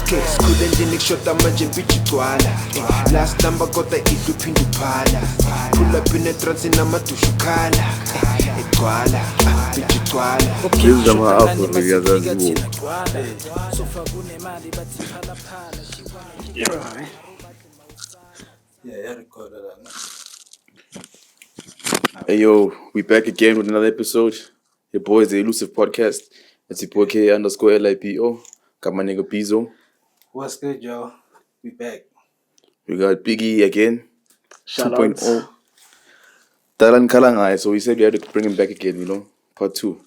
Sikhule nikshota manje bitch igcwala. Last number kodwa iduphinda uphala. Pull up in a trance namadusha ukhala. Igcwala, bitch igcwala. This is my album, nigga. Yeah, recorded that. Hey yo, we back again with another episode. Your boys, the Elusive podcast. It's your boy K_LIPO. Got my nigga Pizzo. What's good, y'all? We back. We got Biggie again. Shout 2.0. Talan Kalangai. So we said we had to bring him back again, part 2.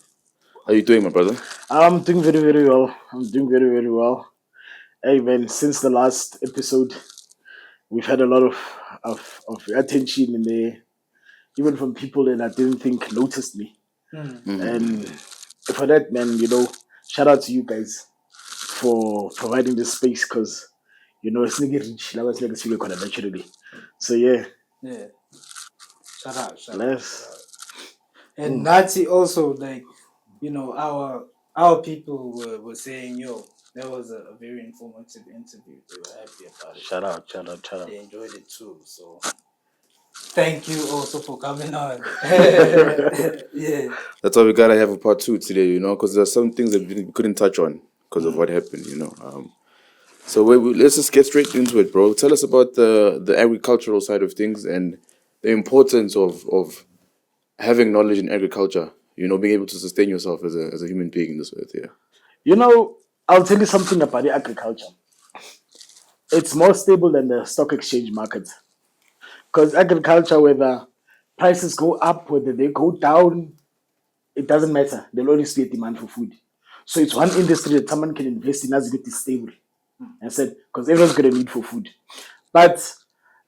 How you doing, my brother? I'm doing very, very well. Very well. Hey man, since the last episode, we've had a lot of attention in there, even from people that I didn't think noticed me. And for that, man, shout out to you guys for providing this space, because it's nigga rich, it's nigga feel kind of naturally. So yeah. Shout out. And Nazi also, our people were saying, yo, that was a very informative interview. They were happy about it. Shout out. They enjoyed it too. So thank you also for coming on. Yeah. That's why we gotta have a part 2 today, because there's some things that we couldn't touch on because of what happened, So let's just get straight into it, bro. Tell us about the agricultural side of things and the importance of having knowledge in agriculture. Being able to sustain yourself as a human being in this earth. Yeah. I'll tell you something about the agriculture. It's more stable than the stock exchange market. Because agriculture, whether prices go up, whether they go down, it doesn't matter. There'll always be a demand for food. So it's one industry that someone can invest in as it is stable. I said, because everyone's got a need for food. But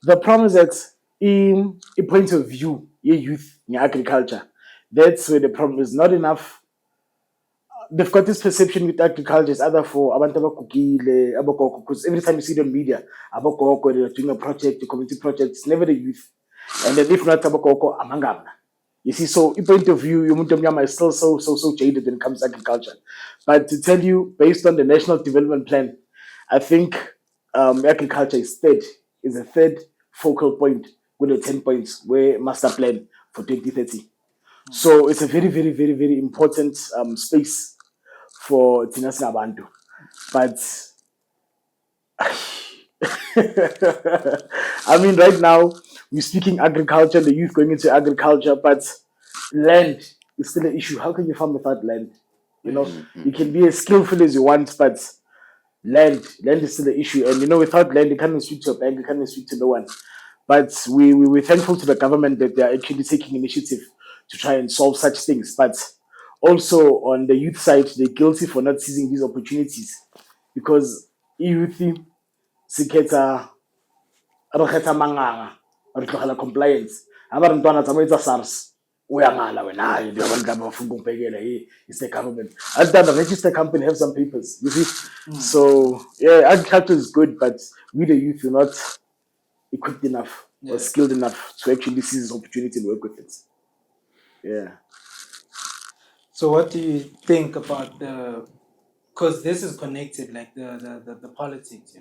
the problem is that in a point of view, your youth in agriculture, that's where the problem is not enough. They've got this perception with agriculture is either for abantu abakukile, abakoko, because every time you see it on media, abakoko, they're doing a project, a community project, it's never the youth. And then if not abakoko, amangabna. You see, so in point of view, Yumutomyama is still so jaded when it comes to agriculture. But to tell you, based on the National Development Plan, I think agriculture is a third focal point with the 10 points where master plan for 2030. So it's a very, very, very, very important space for Tinas Nabantu. But I mean, right now we're speaking agriculture, the youth going into agriculture, but land is still an issue. How can you farm without land? You can be as skillful as you want, but land is still an issue. And without land, you can't speak to a bank, you can't speak to no one. But we're thankful to the government that they are actually taking initiative to try and solve such things. But also on the youth side, they're guilty for not seizing these opportunities, because youth sikhetha manganga or compliance. Abantwana tsamayetsa SARS. Uyangala wena, hayi abantu abafuna ukubhekela it's the government. I've done a registered company, have some papers. You see? So yeah, agriculture is good, but we the youth are not equipped enough or skilled enough to actually seize this opportunity and work with it. Yeah. So what do you think about because this is connected, like the politics,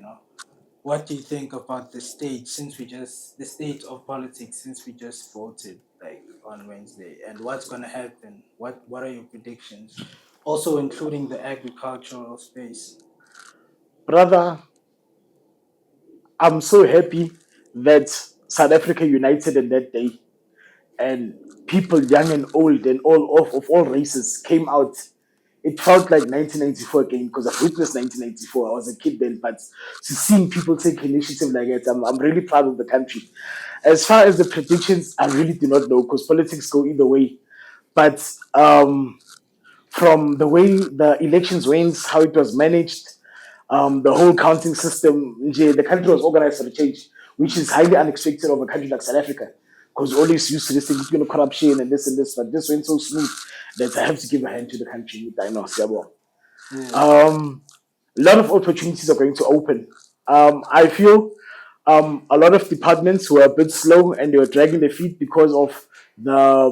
What do you think about the state of politics since we just voted on Wednesday, and what's going to happen? What are your predictions? Also including the agricultural space. Brother, I'm so happy that South Africa united in that day, and people young and old and all of all races came out. It felt like 1994 again, because I've witnessed 1994. I was a kid then, but to seeing people take initiative like that, I'm really proud of the country. As far as the predictions, I really do not know, because politics go either way. But from the way the elections went, how it was managed, the whole counting system, the country was organized for the change, which is highly unexpected of a country like South Africa, because always used to this thing, corruption and this, but this went so smooth that I have to give a hand to the country. I know, a lot of opportunities are going to open. I feel a lot of departments were a bit slow and they were dragging their feet because of the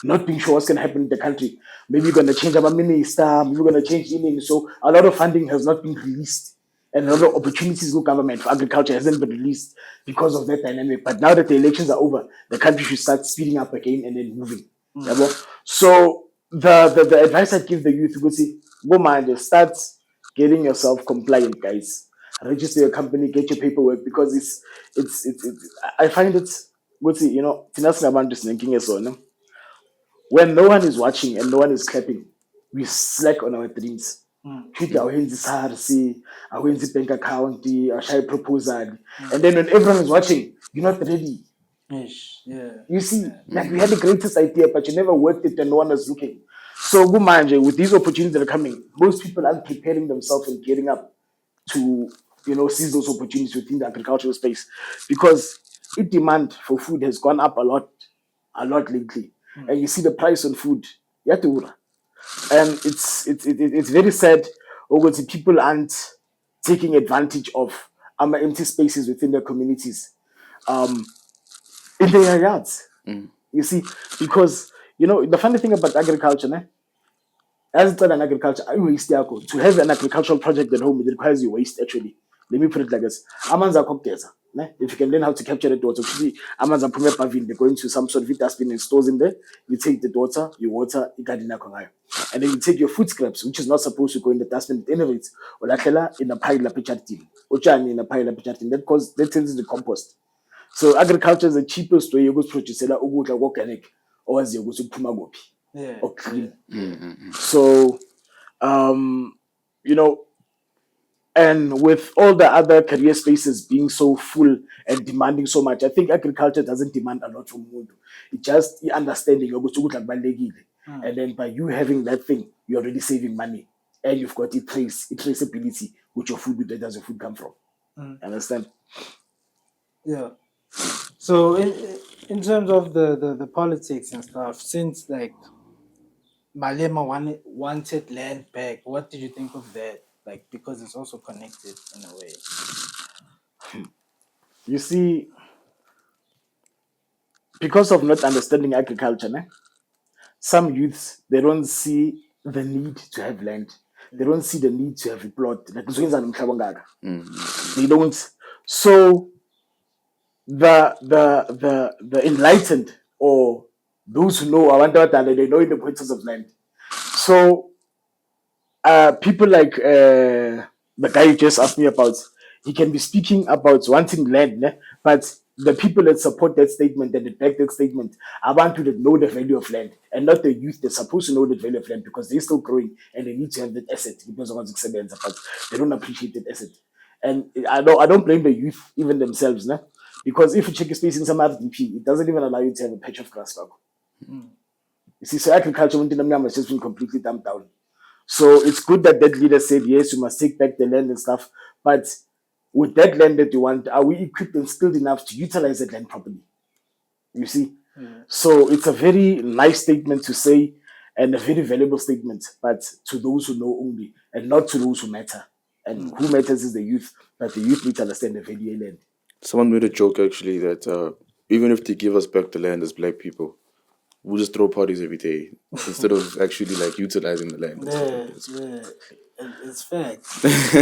not being sure what's going to happen in the country. Maybe we're going to change our minister, maybe we're going to change anything. So a lot of funding has not been released and a lot of opportunities go government for agriculture hasn't been released because of that dynamic. But now that the elections are over, the country should start speeding up again and then moving. Yabo? So the advice I'd give the youth would say, go mind, just start getting yourself compliant, guys. Register your company, get your paperwork because it's I find it good. You know, Tinas Naban just thinking as well. No? When no one is watching and no one is clapping, we slack on our dreams. Treat our hands SRC, our hands bank account, our shy proposal. And then when everyone is watching, you're not ready. Ish, yeah. You see, like we had the greatest idea, but you never worked it and no one was looking. So, good mind, with these opportunities that are coming, most people aren't preparing themselves and getting up to, seize those opportunities within the agricultural space because its demand for food has gone up a lot lately. And you see the price on food, yatura. And it's very sad. Because people aren't taking advantage of empty spaces within their communities. In their yards. You see, because the funny thing about agriculture, ne? As it's an agriculture, I waste yako. To have an agricultural project at home, it requires you waste actually. Let me put it like this. Amanza kokeza. If you can learn how to capture the water, amanza pume pavin, they go into some sort of dustbin and stores in there. You take the water, you water, you garden akongayo. And then you take your food scraps, which is not supposed to go in the dustbin, it innovates. Or in a pile of pichatin. Ochani in a pile of pichatin. That turns into compost. So agriculture is the cheapest way you go to produce organic or as you go to pumagopi Yeah. or clean. So you know, and with all the other career spaces being so full and demanding so much, I think agriculture doesn't demand a lot from Mundu. It's just the understanding of and then by you having that thing, you're already saving money and you've got traceability with your food, where does your food come from? Understand? Yeah. So in terms of the politics and stuff, since like Malema wanted land back, what did you think of that? Like because it's also connected in a way. You see, because of not understanding agriculture, some youths they don't see the need to have land. They don't see the need to have a plot. Like they don't. So the enlightened or those who know Awanda they know the importance of land. So people like the guy you just asked me about, he can be speaking about wanting land, but the people that support that statement and that back that statement are want to that know the value of land and not the youth they're supposed to know the value of land because they're still growing and they need to have that asset because of what's but they don't appreciate that asset. And I don't blame the youth even themselves, because if you check your space in some RDP, it doesn't even allow you to have a patch of grass. You see, so agriculture within the has just been completely dumbed down. So it's good that that leader said, yes, you must take back the land and stuff. But with that land that you want, are we equipped and skilled enough to utilize that land properly? You see? So it's a very nice statement to say and a very valuable statement, but to those who know only and not to those who matter. And who matters is the youth, but the youth need to understand the value of land. Someone made a joke actually that even if they give us back the land as black people, we'll just throw parties every day instead of actually like utilizing the land. It's facts.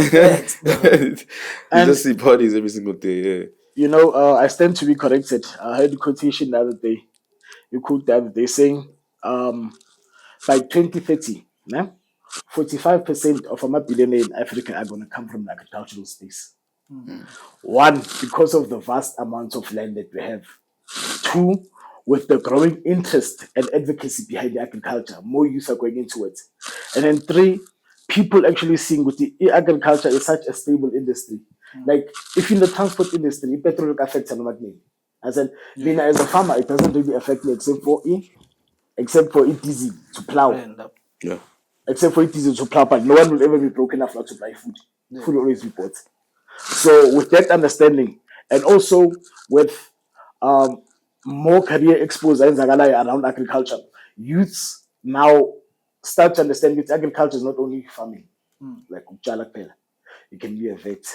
Facts, You just see parties every single day. Yeah. I stand to be corrected. I heard a quotation the other day. You quote the other day saying, by 2030, 45% of our billionaire in Africa are going to come from the agricultural space. One, because of the vast amounts of land that we have. Two, with the growing interest and advocacy behind the agriculture, more youth are going into it. And then three, people actually seeing with the agriculture is such a stable industry. Like if in the transport industry, petrol affects a lot. I said, being as a farmer, it doesn't really affect me except for it easy to plow. Yeah. Except for it easy to plow, but no one will ever be broken enough not to buy food. Food will always be bought. So with that understanding, and also with more career exposure around agriculture, youths now start to understand that agriculture is not only farming, like Uchala Pela. You can be a vet,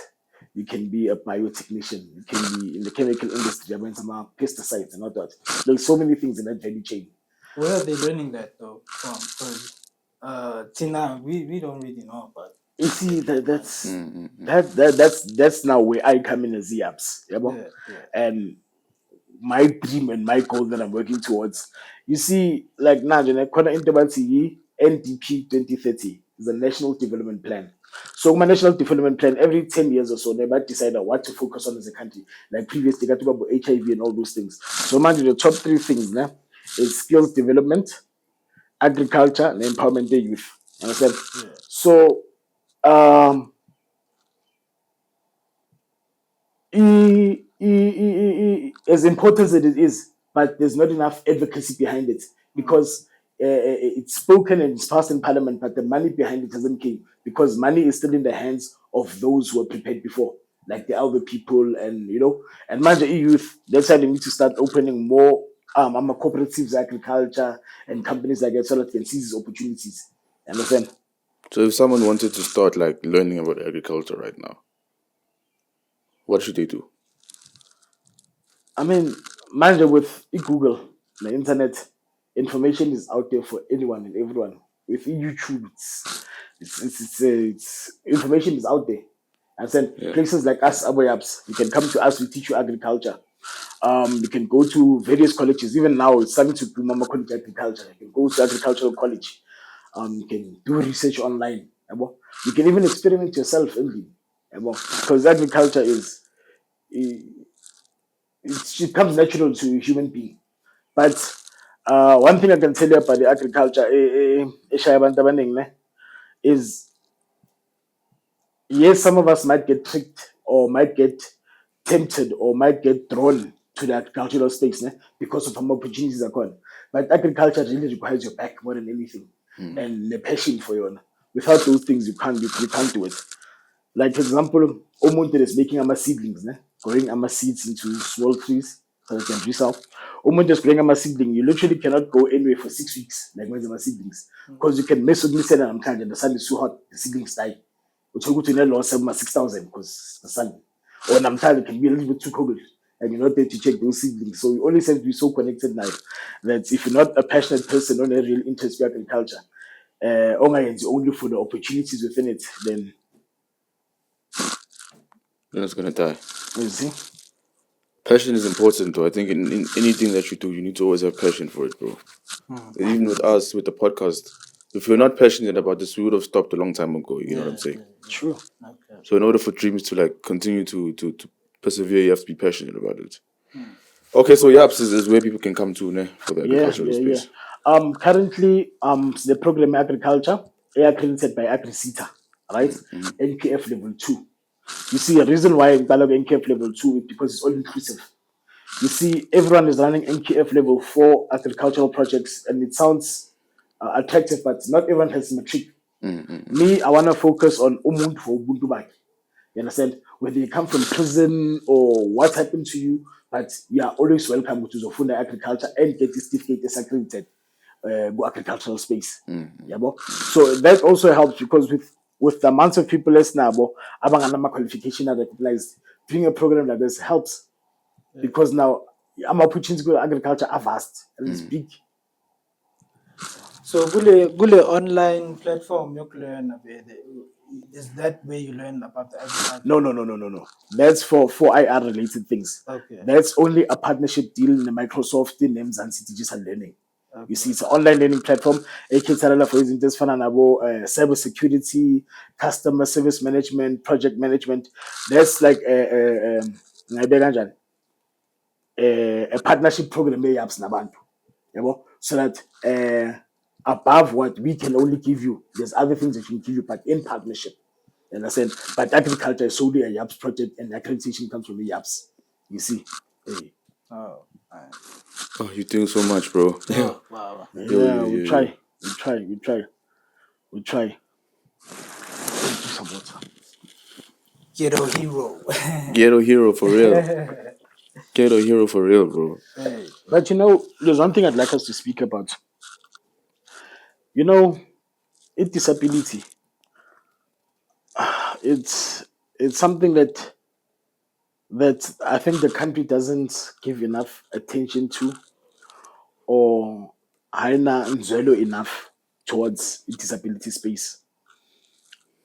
you can be a biotechnician, you can be in the chemical industry, I some pesticides and all that. There's so many things in that value chain. Where are they learning that though from? Because Tina, we don't really know about You see that's now where I come in as YUPS. Yeah. And my dream and my goal that I'm working towards. You see, like now, NDP 2030 is a national development plan. So my national development plan, every 10 years or so, they might decide on what to focus on as a country. Like previously, got about HIV and all those things. So imagine the top three things now is skills development, agriculture, and empowerment of the youth. Understand? Yeah. So um as important as it is, but there's not enough advocacy behind it because it's spoken and it's passed in parliament, but the money behind it hasn't came because money is still in the hands of those who were prepared before, like the elder people and and mind the youth. That's why they need to start opening more cooperatives, agriculture, and companies like that so that they can seize these opportunities. Understand? So if someone wanted to start like learning about agriculture right now, what should they do? I mean, mind you, with Google, the internet, information is out there for anyone and everyone. With YouTube, it's information is out there. And then Yeah. places like us, Abo Apps, you can come to us, we teach you agriculture. You can go to various colleges. Even now, it's starting to do Mama College Agriculture. You can go to agricultural college. You can do research online. Yabo. You can even experiment yourself, because agriculture it comes natural to a human being. But one thing I can tell you about the agriculture eShaya abantu abaningi, ne, is yes, some of us might get tricked or might get tempted or might get drawn to the agricultural space, ne, because of some opportunities are gone. But agriculture really requires your back more than anything and the passion for you. Without those things, you can't do it. Like for example, umuntu is making seedlings, ne? Growing seeds into small trees so that they can resell. Umuntu is growing seedling. You literally cannot go anywhere for 6 weeks, like when seedlings, because you can mess with me and the sun is too hot, the seedlings die. Which will go to loss of 6,000 because the sun. Or Namtal it can be a little bit too cold. And you're not there to check those seedlings. So you always have to be so connected now that if you're not a passionate person on a real interest in agriculture, only for the opportunities within it, then You're not gonna die. you see. Passion is important, though. I think in anything that you do, you need to always have passion for it, bro. Even with us, with the podcast, if we're not passionate about this, we would have stopped a long time ago. You know what I'm saying? True. Okay. So in order for dreams to like continue to persevere, you have to be passionate about it. Okay, so YUPS is where people can come to, ne, for the agricultural space. Currently, the program agriculture accredited by AgriCita, right? NKF level 2. You see, a reason why I'm NKF level 2 is because it's all inclusive. You see, everyone is running NKF level 4 agricultural projects, and it sounds attractive, but not everyone has matric. Me, I want to focus on Umuntu for Ubuntu Baki. You understand? Whether you come from prison or what happened to you, but you are always welcome to Zofunda Agriculture and get the certificate as accredited go agricultural space. Yeah, so that also helps because with the amounts of people as now, abang qualification are recognized. Doing a program like this helps because now I'm opportunities to go to agriculture are vast and it's big. So gule online platform you learn is that where you learn about the agriculture? No. That's for IR related things. Okay. That's only a partnership deal in the Microsoft names and Digital Learning. Okay. You see, it's an online learning platform. AK for instance, cyber security, customer service management, project management. That's like a partnership program may apps nabantu. So that above what we can only give you, there's other things that we can give you, but in partnership. You understand? But agriculture is solely a YUPS project, and accreditation comes from the YUPS. You see? Hey. Oh, nice. Oh, you're doing so much, bro. Oh, wow. Yeah, Yo. we try. We try. Some water. Ghetto hero. Ghetto hero for real. Ghetto hero for real, bro. Hey. But there's one thing I'd like us to speak about. It's disability. It's something that I think the country doesn't give enough attention to, or haina nzwelo enough towards disability space.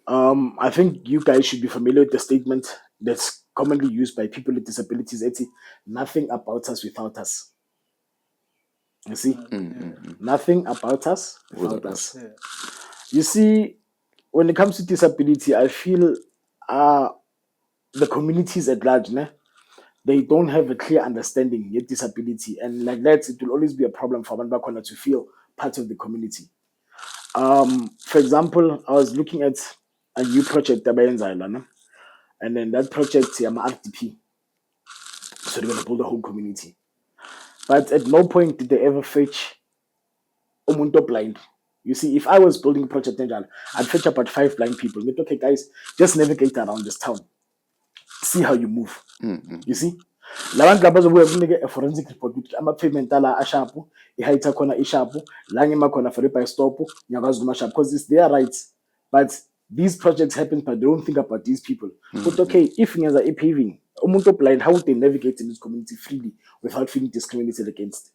I think you guys should be familiar with the statement that's commonly used by people with disabilities. It's nothing about us without us. You see, nothing about us without Without us. us. You see, when it comes to disability, I feel uh the communities at large, ne, they don't have a clear understanding of disability, and like that, it will always be a problem for abantu bakhona to feel part of the community. For example, I was looking at a new project abayenzayo lana, and then that project, I'm RDP, so they're gonna build a whole community. But at no point did they ever fetch umuntu blind. You see, if I was building a project in Ghana, I'd fetch about 5 blind people. But okay, guys, just navigate around this town. See how you move. You see? Labantu laba bazobuya kunike a forensic report ukuthi ama-pavement ala ashapu, i-height akhona ishapu, la ngima khona for by stop, ngiyakwazi ukuma sharp because it's their rights. But these projects happen, but they don't think about these people. But okay, if ngenza a-paving, umuntu blind, how would they navigate in this community freely without feeling discriminated against?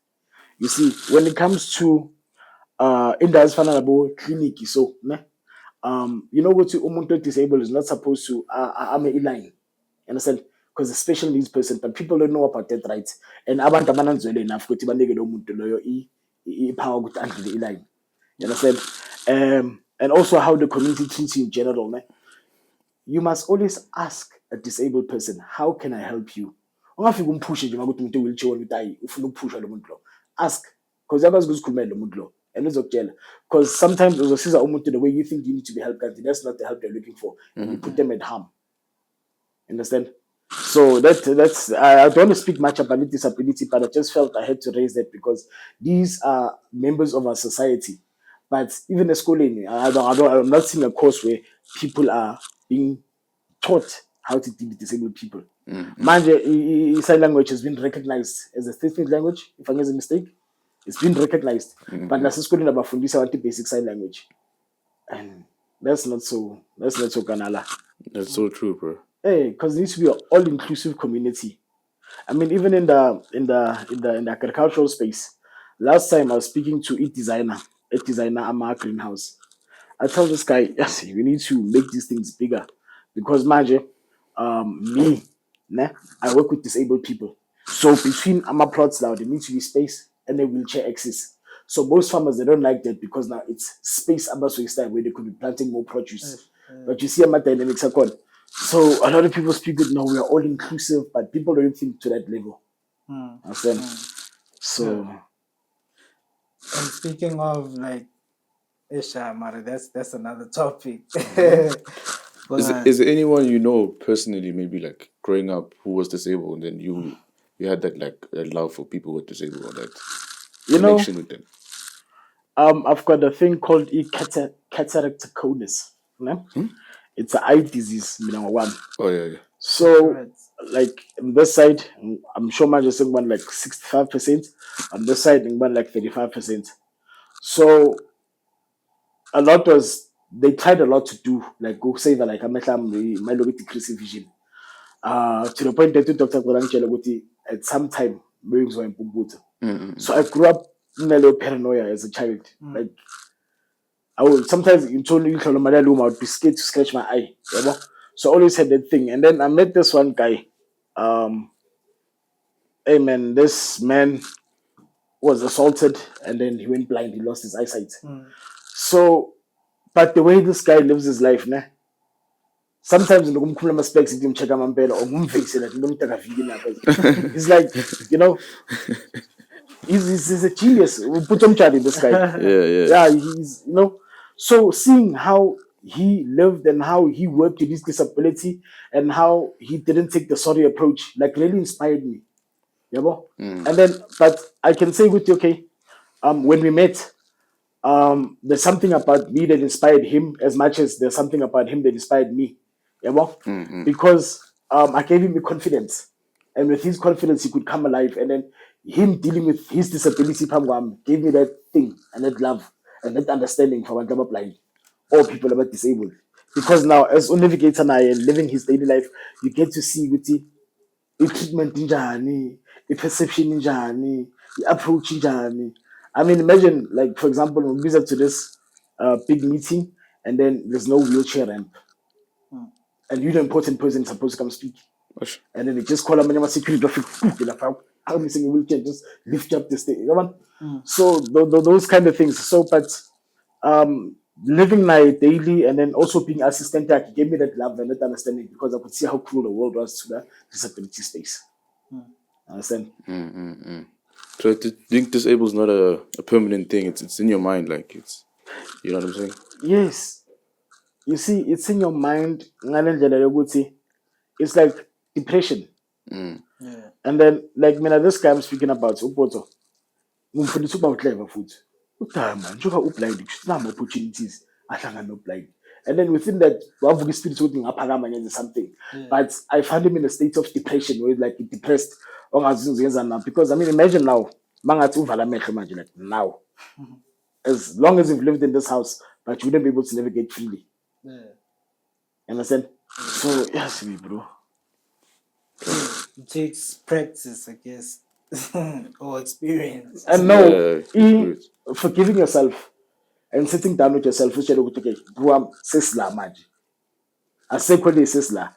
You see, when it comes to indawo ezifana nabo clinic, so ne, you know what, umuntu disabled is not supposed to ame line. Understand? Because a special needs person, but people don't know about that right. And abantu abananzwele enough ukuthi banike lo muntu loyo i-power ukuthi andlule i-line. You understand? And also how the community treats you in general. Ne? You must always ask a disabled person, how can I help you? Ungafika umphushe nje makuthi umuntu wheelchair ukuthi hayi ufuna ukuphusha lo muntu lo. Ask, because yakwazi ukuzikhulumela lo muntu lo. And uzokutshela. Because sometimes uzosiza umuntu the way you think you need to be helped, and that's not the help they're looking for. And you put them at harm. Understand? So that's I don't want to speak much about disability, but I just felt I had to raise that because these are members of our society. But even the schooling, I'm not seeing a course where people are being taught how to deal with disabled people. Manje, sign language has been recognized as a distinct language. If I'm not a mistake, it's been recognized. But that's schooling about fundisa basic sign language, and that's not so ganala. That's so true, bro. Hey, because it needs to be an all-inclusive community. I mean, even in the agricultural space. Last time I was speaking to a designer at my greenhouse. I tell this guy, yes, we need to make these things bigger because manje, me, ne, I work with disabled people. So between my plots now, there needs to be space and a wheelchair access. So most farmers they don't like that because now it's space about time where they could be planting more produce. But you see, my dynamics are gone. So a lot of people speak with no, we are all inclusive, but people don't think to that level. Understand? So And speaking of like Isha Mara, that's another topic. Is there anyone you know personally, maybe like growing up, who was disabled, and then you had that like a love for people who were disabled, or that connection with them? I've got a thing called cataractoconus. No? It's an eye disease, number one. Oh yeah. So, like on this side, I'm sure mine is one like 65%. On this side, one like 35%. So, a lot they tried a lot to do, like go save like my look at decreasing vision. To the point that Dr. Gorangela at some time, wings were in So I grew up in a little paranoia as a child. Like I would sometimes in my room, I would be scared to scratch my eye. You know? So I always had that thing. And then I met this one guy. Hey man, this man was assaulted and then he went blind. He lost his eyesight. So, but the way this guy lives his life, nah, sometimes in the specs, he check out or face it. He's like, you know, he's a genius. We put him chatting this guy. Yeah, he's, you know. So seeing how he lived and how he worked with his disability and how he didn't take the sorry approach, like really inspired me. You know? And then, but I can say with you, okay, when we met, there's something about me that inspired him as much as there's something about him that inspired me. You know? Because I gave him the confidence. And with his confidence, he could come alive. And then him dealing with his disability gave me that thing and that love and that understanding for one blind or people about disabled. Because now, as a navigator and I and living his daily life, you get to see with the treatment in Jani, the perception in Jani, the approach in Jani. I mean, imagine, like, for example, we visit to this big meeting and then there's no wheelchair ramp. and you're the important person supposed to come speak. Gosh. And then they just call them and security traffic. I'm missing a wheelchair, just lift up the stage. You know? So those kind of things. So, but living my daily and then also being assistant tech gave me that love and that understanding because I could see how cruel the world was to the disability space. Understand? So being disabled is not a permanent thing. It's in your mind, like it's, you know what I'm saying? Yes. You see, it's in your mind. It's like depression. Yeah. And then, like, this guy I'm speaking about, Upoto, umfundisa ukuba uclever futhi. Udala man, njengoba ublind, kunama opportunities ahlangana blind. And then within that, wavuka spirit ukuthi ngaphakama ngenze something. But I found him in a state of depression, where like depressed, ongazi uzenza now. Because I mean, imagine now, mangathi uvala amehlo manje, like now. As long as you've lived in this house, but you wouldn't be able to navigate freely. Yeah. You understand? So yes, me bro. It takes practice, I guess, or experience. And no, Yeah, forgiving yourself and sitting down with yourself, which okay, bro, I'm sisla manje. I say kwele sisla,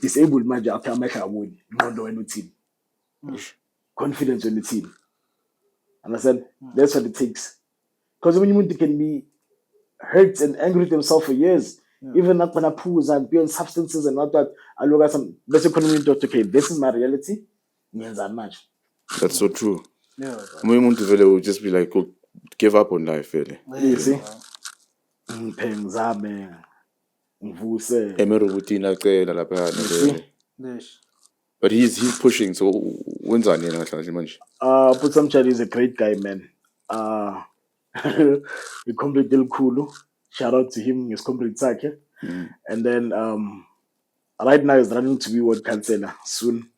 disabled manje, okay, I'm make a win. No any team. Confidence in the team. Understand? That's what it takes. Because when you can be hurt and angry with himself for years, even not when I pools and be on substances and all that, I look at some basic economy, okay, this is my reality. Means that much. that's so true. Yeah. Umuntu vele will just be like, oh, give up on life, really. You see? Ngizame ngivuse. Emero routine acela lapha vele. Yes. But he's pushing, so wenzani yena namhlanje manje? Putsamchali is a great guy, man. We complete Kulu. Shout out to him, his complete Sake. And then right now he's running to be ward councillor soon.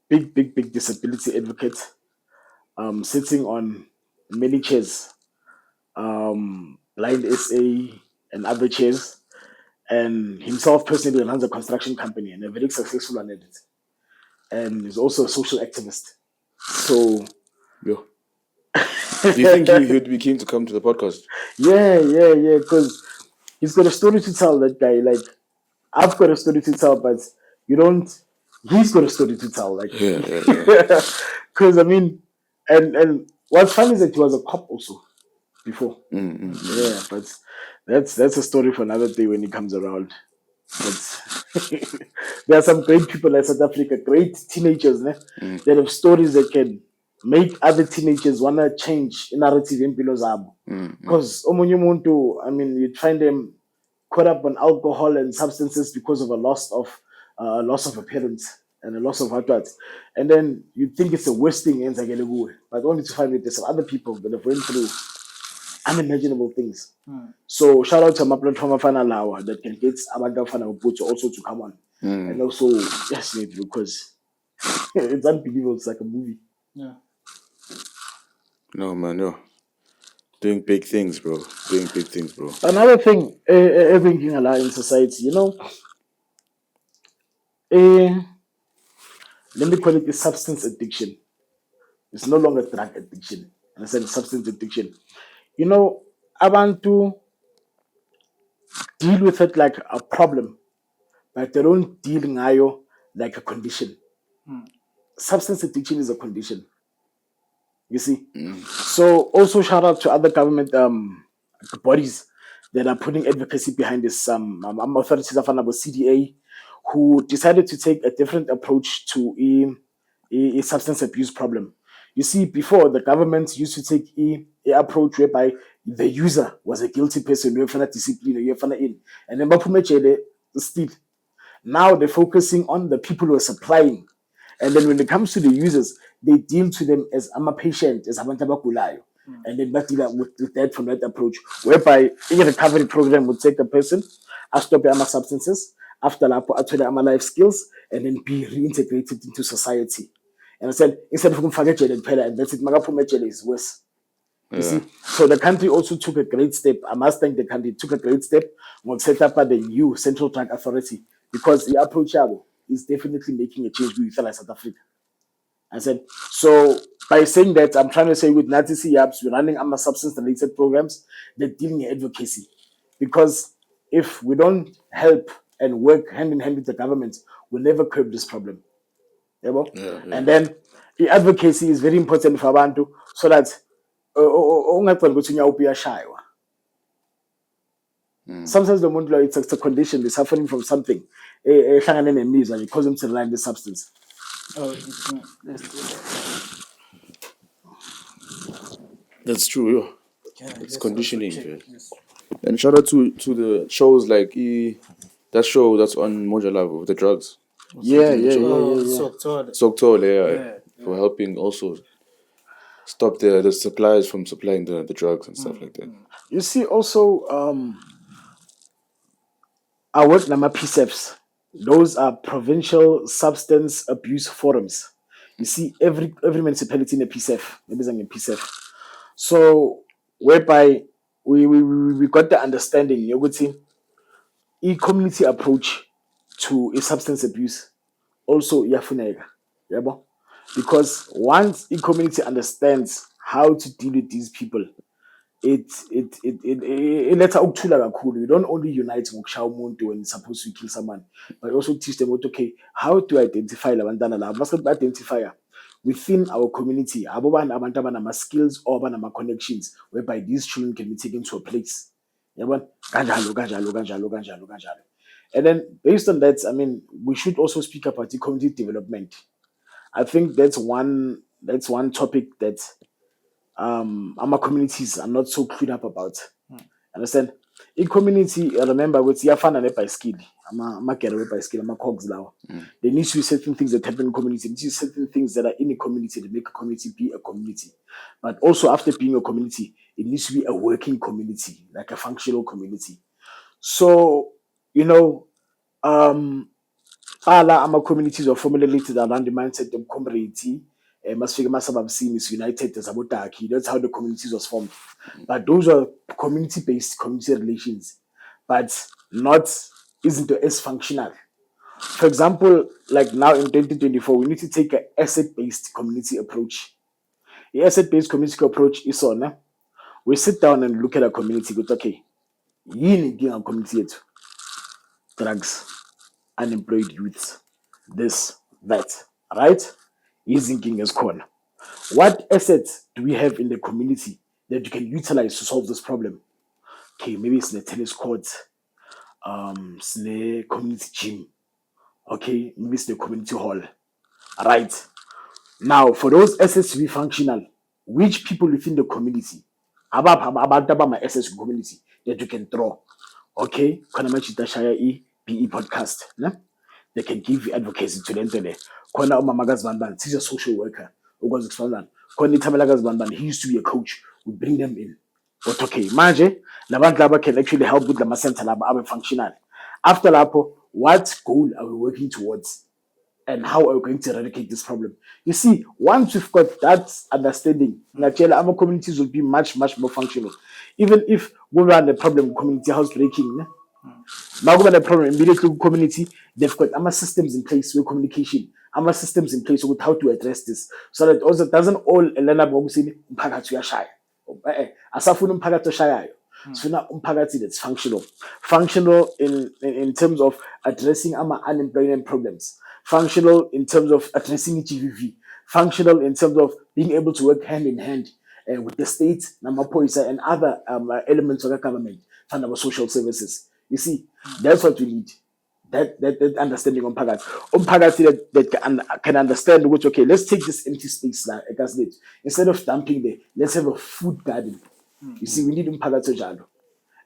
Big disability advocate. Sitting on many chairs. Blind SA and other chairs. And himself personally runs a construction company and a very successful one at it. And he's also a social activist. So, Yo. Do you think he'd be keen to come to the podcast? yeah, because he's got a story to tell, that guy. Like, I've got a story to tell, but he's got a story to tell. Like, Yeah. because, I mean, and what's funny is that he was a cop also before. Yeah, but that's a story for another day when he comes around. But there are some great people in South Africa, great teenagers, that have stories that can make other teenagers want to change narrative in Pilozabo. Because I mean, you find them caught up on alcohol and substances because of a loss of a parent and a loss of what. And then you think it's the worst thing in Zagelebu, but only to find that there's some other people that have went through unimaginable things. So shout out to my platform Lawa that can get Abanga Fana also to come on. And also, yes, because it's unbelievable. It's like a movie. Yeah. No, man, no. Doing big things, bro. Another thing, everything allowed in society, let me call it a substance addiction. It's no longer drug addiction. And I said substance addiction. Abantu deal with it like a problem, but they don't deal ngayo like a condition. Substance addiction is a condition. You see? So also shout out to other government bodies that are putting advocacy behind this. Authorities of CDA who decided to take a different approach to a substance abuse problem. You see, before the government used to take a approach whereby the user was a guilty person, you have discipline, you have in, and then still. Now they're focusing on the people who are supplying. And then when it comes to the users, they deal to them as I'm a patient, as I'm a and then deal with that from that approach, whereby a recovery program would take a person, stop their substances, after that, life skills, and then be reintegrated into society. And I said, instead of forgetting and that's it, Magapu is worse. You see, so the country also took a great step. I must thank the country took a great step when set up the new Central Drug Authority because the approach is definitely making a change with South Africa. I said, so by saying that, I'm trying to say with NATC YUPS, we're running substance related programs that dealing in advocacy. Because if we don't help and work hand in hand with the government will never curb this problem. Yabo? Yeah, yeah. And then the advocacy is very important for abantu so that ungacela ukuthi unyawupi uyashaywa. Sometimes the muntu it's a condition, they're suffering from something. Ehlangane nemizwa nje cause them to rely on this substance. Oh, let's do that. That's true, yo. Yeah, It's let's conditioning, also check man. this. And shout out to the shows like that show that's on Moja Love with the drugs. Yeah. So tall. Soktole, Yeah. for helping also stop the suppliers from supplying the drugs and stuff like that. You see, also, I work in my PSEFs. Those are provincial substance abuse forums. You see, every municipality in a PSEF, maybe in a PSEF. So, whereby we got the understanding, you would see, community approach to a substance abuse also yafuneka, yabo? Because once a community understands how to deal with these people, it letha ukuthula kakhulu. You don't only unite ngokushaya umuntu when it's supposed to kill someone, but also teach them what, okay, how to identify labantwana laba. Must identify within our community abo bantu abantu abanama skills or abanama connections whereby these children can be taken to a place. Yabona? Kanjalo. And then based on that, I mean, we should also speak about the community development. I think that's one topic that our communities are not so clued up about. Understand? In community, remember with Yafana by skill. I'm getaway by skill, I'm a cogs now. There needs to be certain things that happen in community. There needs to be certain things that are in a community that make a community be a community. But also after being a community, it needs to be a working community, like a functional community. So, you know, our communities are formulated around the mindset of community. Is united as abotaki. That's how the communities was formed. But those are community-based community relations, but not isn't as functional. For example, like now in 2024, we need to take an asset-based community approach. The asset-based community approach is on. We sit down and look at a community. Go, okay, yini inkinga community yethu? Drugs, unemployed youths, this, that, right? Izinkinga ezikhona. What assets do we have in the community that you can utilize to solve this problem? Okay, maybe it's the tennis court, it's the community gym. Okay, maybe it's the community hall. Right. Now, for those assets to be functional, which people within the community, about my assets community that you can draw? Okay, Kanamachita Shaya PE podcast. Ne? They can give you advocacy to them today. Kona Umamaga's Banban, he's a social worker. Ugoz Expandan. Kona Tamalaga's Banban, he used to be a coach. We bring them in. But okay, Manje, Lavant Laba can actually help with the Masenta Laba functional. After Lapo, what goal are we working towards? And how are we going to eradicate this problem? You see, once we've got that understanding, naturally, our communities will be much more functional. Even if we run the problem community housebreaking, now we the problem immediately community, they've got our systems in place with communication, our systems in place with how to address this. So that also doesn't all learn about umphakathi uyashaya. Asafuna umphakathi oshayayo. Sifuna umphakathi that's functional. Functional in terms of addressing our unemployment problems. Functional in terms of addressing GVV. Functional in terms of being able to work hand in hand with the state, Namapoisa, and other elements of the government, and our social services. You see, that's what we need. That understanding on Pagati that can understand which, okay, let's take this empty space now, instead of dumping there, let's have a food garden. You see, we need Pagati Jalo.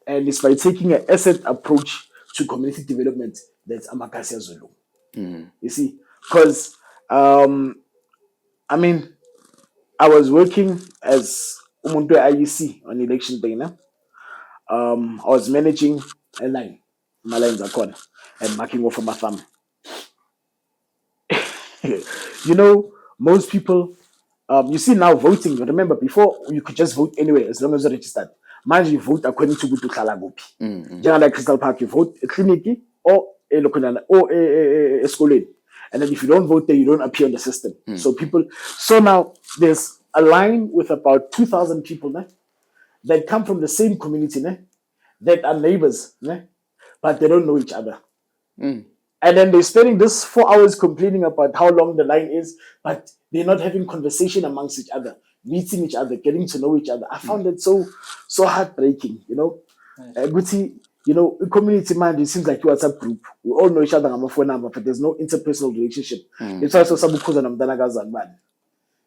And it's by taking an asset approach to community development that's Amakasia Zulu. You see, because I mean, I was working as Umuntu IEC on election day. I was managing a line, my lines are gone, and marking off of my thumb. You know, most people, you see now voting. Remember, before you could just vote anywhere as long as you're registered. Mind you vote according to Butu Kalagopi. General like Crystal Park, you vote a clinic or a local or a school. And then if you don't vote there, you don't appear on the system. So now there's a line with about 2,000 people that come from the same community, that are neighbors, but they don't know each other. And then they're spending this 4 hours complaining about how long the line is, but they're not having conversation amongst each other, meeting each other, getting to know each other. I found it so heartbreaking, you know. Guti, you know, community mind, it seems like a WhatsApp group. We all know each other on my phone number, but there's no interpersonal relationship. It's also some man.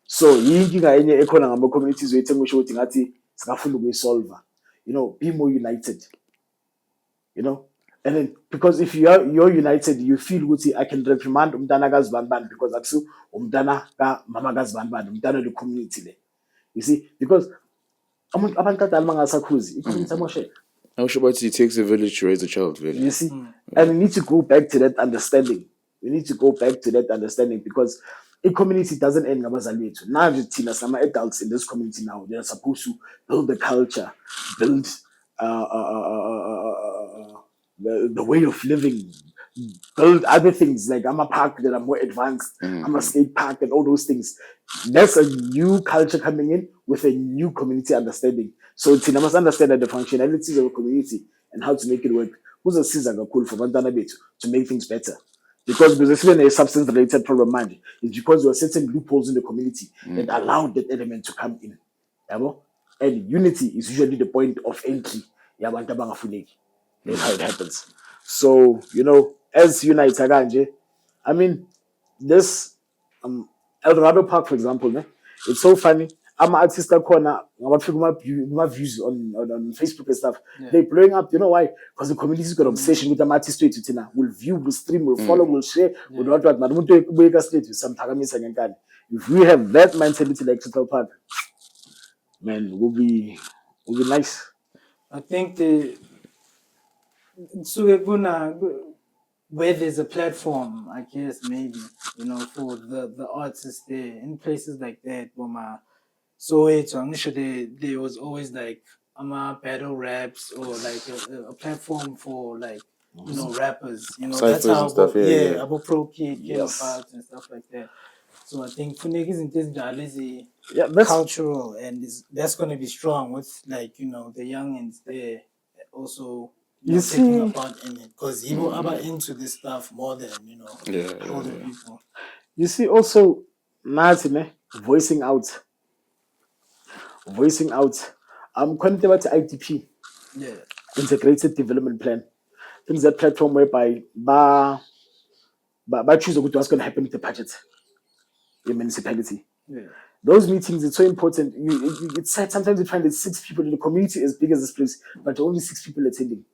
So yinkinga enye ekhona ngama communities wethu engisho ukuthi ngathi singafuna ukuyisolve. You know, be more united. You know, and then because if you're united, you feel ukuthi I can reprimand umntana kaZibandband because akusu umntana ka mama kaZibandband, umntana the community le. You see, because abantu abadala bangasakhuzi, i-community amosheka. How about it takes a village to raise a child, really? You see, and we need to go back to that understanding. We need to go back to that understanding because a community doesn't end ngabazali bethu. Now the some adults in this community now, they're supposed to build the culture, build the way of living, build other things like I'm a park that are more advanced, I'm a skate park and all those things. That's a new culture coming in with a new community understanding. So Tina must understand that the functionalities of a community and how to make it work. Who's a season cool for Bandana bit to make things better? Because there's even a substance related problem, mind. It's because there are certain loopholes in the community that allow that element to come in. Yabo? And unity is usually the point of entry. Yabantu abangafuneki. That's how it happens. So, you know, as Unite Aganje, I mean, this El Dorado Park, for example, ne? It's so funny. I'm an artist corner. My views on Facebook and stuff. They're blowing up. You know why? Because the community's got obsession with the artist straight to We'll view, we'll stream, we'll follow, we'll share, we'll what. If we have that mentality like Central Park, man, will be nice. I think where there's a platform, I guess maybe, you know, for the artists there in places like that, so I'm sure there was always like battle raps or like a platform for like, you know, rappers. You know, that's Cyphers how and stuff, yeah. Abo Pro Kid came Yes. about and stuff like that. So I think Funeki is Yeah, that's cultural and that's going to be strong with like, you know, the youngins there also, you know, taking a part in it because people are into this stuff more than, you know, older people. you see also Martin voicing out. I'm connected to IDP, Yeah. Integrated Development Plan. I think it's that platform whereby choose what's going to happen with the budget, the municipality. Yeah. Those meetings, it's so important. It's sad sometimes you find that 6 people in the community as big as this place, but only 6 people attending.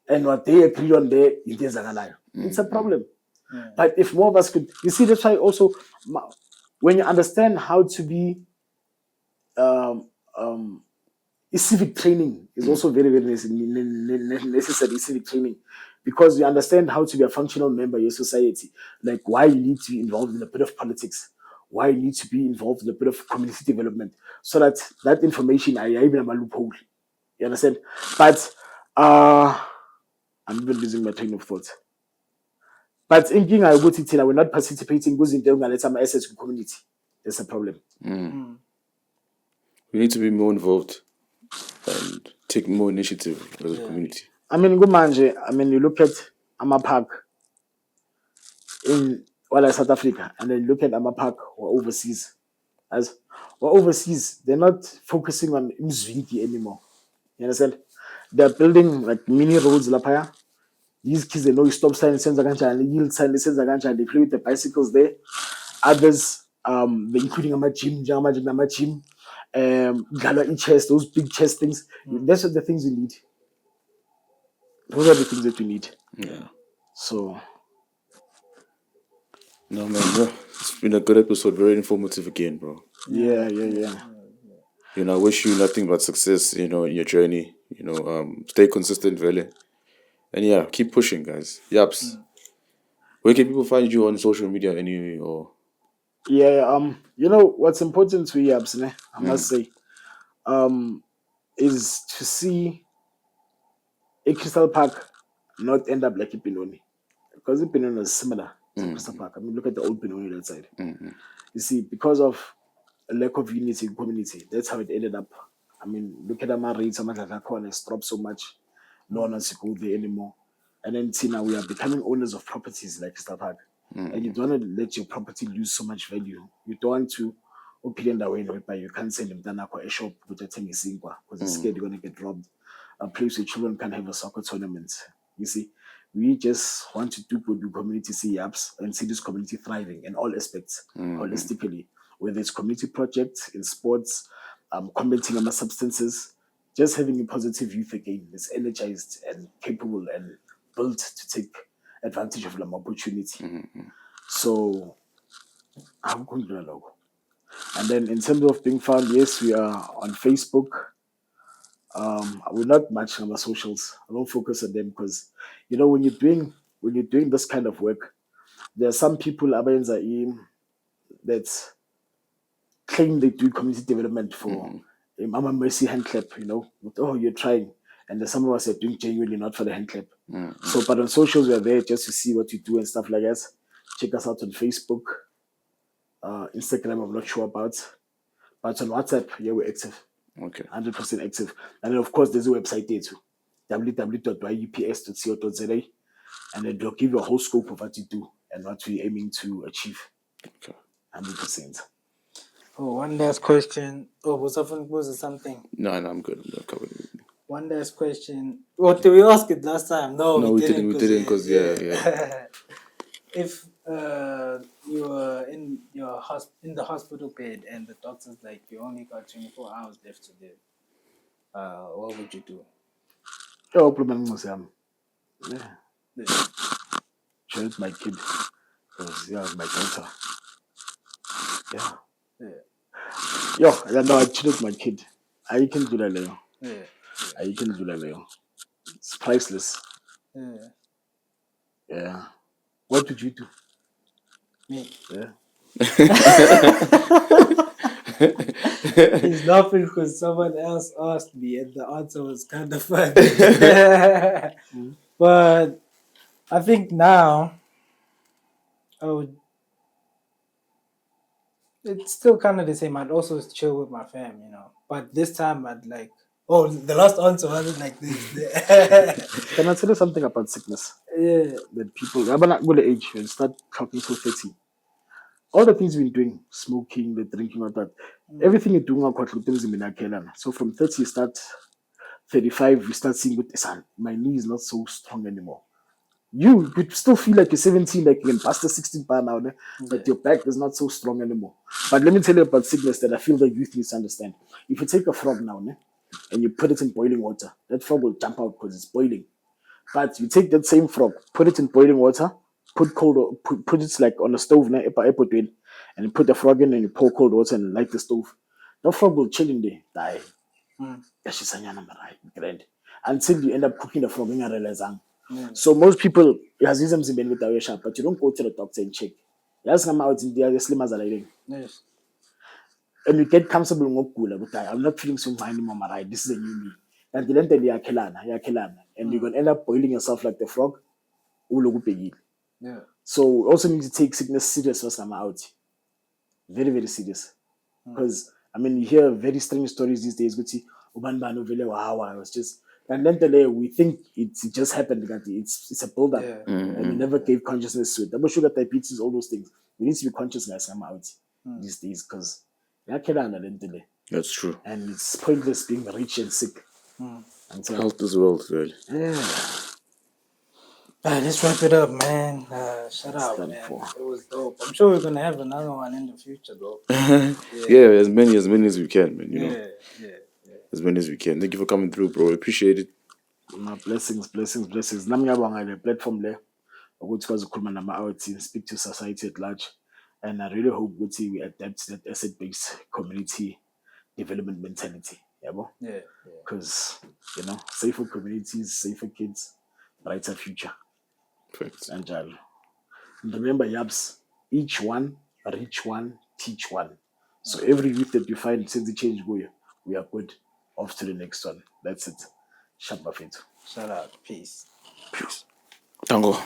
And what they agree on there, it's a problem. Yeah. But if more of us could, you see, that's why also when you understand how to be civic training is also very, very necessary, civic training, because you understand how to be a functional member of your society, like why you need to be involved in a bit of politics, why you need to be involved in a bit of community development, so that information I even have a loophole. You understand? But I'm even losing my train of thought. But in King I go to we're not participating because in them let some assets to community. There's a problem. We need to be more involved and take more initiative as a community. I mean, good manje. I mean, you look at Ama Park in South Africa, and then look at Ama Park or overseas. They're not focusing on Mzwinki anymore. You understand? They're building like mini roads lapaya. These kids they know you stop sign sense and yield sign sense they play with the bicycles there. Others, they're including a gym, chest, those big chest things. Those are the things we need. Those are the things that we need. Yeah. So. No, man, bro. It's been a good episode. Very informative again, bro. Yeah. You know, I wish you nothing but success, you know, in your journey. You know, stay consistent, really. And yeah, keep pushing, guys. YUPS. Where can people find you on social media anyway, or? Yeah, you know what's important to YUPS, I must say, is to see a Crystal Park not end up like Ipinoni. Because Ipinoni is similar to Crystal Park. I mean, look at the old Pinoni that side. You see, because of a lack of unity in community, that's how it ended up. I mean, look at my rates, it's dropped so much. No one wants to go there anymore. And then see now we are becoming owners of properties like Starpark. And you don't want to let your property lose so much value. You don't want to open that way whereby you can't send them down a shop with a thing because you're scared you're gonna get robbed. A place where children can have a soccer tournament. You see, we just want to do good with community see YUPS and see this community thriving in all aspects, holistically, whether it's community projects in sports, combating other substances, just having a positive youth again is energized and capable and built to take advantage of the opportunity. So I'm going to do a logo. And then in terms of being found, yes, we are on Facebook. We're not much on the socials. I don't focus on them because when you're doing this kind of work, there are some people that claim they do community development for Mama Mercy hand clap, oh, you're trying. And then some of us are doing genuinely not for the hand clap. So, but on socials, we're there just to see what you do and stuff like that. Check us out on Facebook, Instagram, I'm not sure about. But on WhatsApp, yeah, we're active, Okay. 100% active. And then, of course, there's a website there too, www.yups.co.za. And then they'll give you a whole scope of what you do and what we're aiming to achieve. Okay. 100%. Oh, one last question. Oh, was it something? No, I'm good. I'm covered. One last question. What did we ask it last time? No, we didn't because yeah. If you were in in the hospital bed and the doctor's like you only got 24 hours left to live, what would you do? Oh, problem was yeah, Yeah. child my kid because my daughter. Yeah. No, I chilled my kid. I can do that, Leo. Yeah. I can do that, Leo. It's priceless. Yeah. Yeah. What would you do? Me. Yeah. He's laughing because someone else asked me and the answer was kind of funny. But I think now I would. It's still kind of the same. I'd also chill with my fam, But this time I'd like. Oh, the last answer wasn't like this. Can I tell you something about sickness? Yeah. That people, I'm not good at age, when you start talking so 30. All the things we've been doing, smoking, the drinking, all that, everything you're doing, so from 30, you start 35, you start seeing with son, my knee is not so strong anymore. You could still feel like you're 17, like you can pass the 16 pound now, but your back is not so strong anymore. But let me tell you about sickness that I feel the youth needs to understand. If you take a frog now, and you put it in boiling water, that frog will jump out because it's boiling. But you take that same frog, put it in boiling water, put it like on the stove, and you put the frog in and you pour cold water and light the stove. The frog will chill in there, die. Grand. Until you end up cooking the frog in a realizing. So most people has used them with a sharp, but you don't go to the doctor and check. Yes, come out in there, slim as a lady. Yes. And you get comfortable with cooler, but I'm not feeling so fine anymore, right? This is a new me. And then you're killing, and you're gonna end up boiling yourself like the frog. Yeah. So also need to take sickness serious first come out. Very, very serious. Because you hear very strange stories these days. Wow, I was just and then we think it just happened because it's a build-up. Yeah. And we never gave consciousness to it. Double sugar, diabetes, all those things. We need to be conscious guys come out these days because That's true. and it's pointless being rich and sick. Health is wealth, really. Yeah. Let's wrap it up, man. Shut up, done man. for. It was dope. I'm sure we're gonna have another one in the future, though. Yeah, as many as we can, man. Yeah. As many as we can. Thank you for coming through, bro. Appreciate it. Blessings. Nami ngiyabonga le platform le ukuthi kwazi ukukhuluma nama-outs, speak to society at large. And I really hope ukuthi we adapt that asset-based community development mentality. Yeah. Because, safer communities, safer kids, brighter future. Perfect. And remember, YUPS, each one, reach one, teach one. So every youth that you find, since the change go, we are good. Off to the next one. That's it. Shabba fit. Shout out. Peace. Tango.